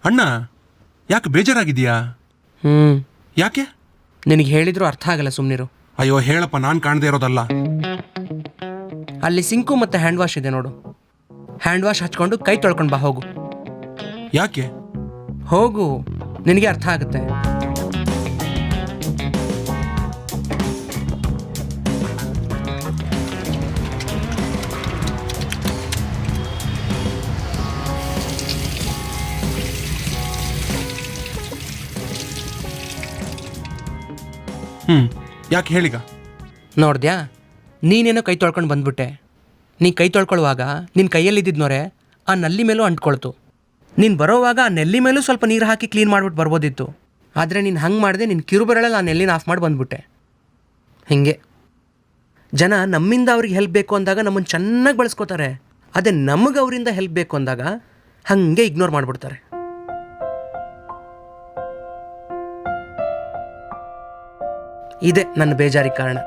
ಅಣ್ಣ, ಯಾಕೆ ಬೇಜಾರಾಗಿದೆಯಾ? ಯಾಕೆ? ನಿನಗೆ ಹೇಳಿದ್ರು ಅರ್ಥ ಆಗಲ್ಲ, ಸುಮ್ಮನಿರು. ಅಯ್ಯೋ ಹೇಳಪ್ಪ, ನಾನು ಕಾಣದೇ ಇರೋದಲ್ಲ. ಅಲ್ಲಿ ಸಿಂಕು ಮತ್ತು ಹ್ಯಾಂಡ್ ವಾಶ್ ಇದೆ ನೋಡು. ಹ್ಯಾಂಡ್ ವಾಶ್ ಹಚ್ಕೊಂಡು ಕೈ ತೊಳ್ಕೊಂಡು ಬಾ, ಹೋಗು. ಯಾಕೆ? ಹೋಗು, ನಿನಗೆ ಅರ್ಥ ಆಗುತ್ತೆ. ಯಾಕೆ ಹೇಳಿಗ? ನೋಡ್ದ್ಯಾ, ನೀನೇನೋ ಕೈ ತೊಳ್ಕೊಂಡು ಬಂದ್ಬಿಟ್ಟೆ. ನೀ ಕೈ ತೊಳ್ಕೊಳ್ಳುವಾಗ ನಿನ್ನ ಕೈಯಲ್ಲಿದ್ದಿದ್ದು ನೊರೆ ಆ ನಲ್ಲಿ ಮೇಲೂ ಅಂಟ್ಕೊಳ್ತು. ನೀನು ಬರೋವಾಗ ಆ ನೆಲ್ಲಿ ಮೇಲೂ ಸ್ವಲ್ಪ ನೀರು ಹಾಕಿ ಕ್ಲೀನ್ ಮಾಡ್ಬಿಟ್ಟು ಬರ್ಬೋದಿತ್ತು. ಆದರೆ ನೀನು ಹಂಗೆ ಮಾಡಿದೆ, ನಿನ್ನ ಕಿರುಬೆರಳಲ್ಲಿ ಆ ನೆಲ್ಲಿನ ಆಫ್ ಮಾಡಿ ಬಂದ್ಬಿಟ್ಟೆ. ಹೀಗೆ ಜನ ನಮ್ಮಿಂದ ಅವ್ರಿಗೆ ಹೆಲ್ಪ್ ಬೇಕು ಅಂದಾಗ ನಮ್ಮನ್ನು ಚೆನ್ನಾಗಿ ಬಳಸ್ಕೋತಾರೆ. ಅದೇ ನಮಗೆ ಅವರಿಂದ ಹೆಲ್ಪ್ ಬೇಕು ಅಂದಾಗ ಹಾಗೆ ಇಗ್ನೋರ್ ಮಾಡಿಬಿಡ್ತಾರೆ. ಇದೇ ನನ್ನ ಬೇಜಾರಿಗೆ ಕಾರಣ.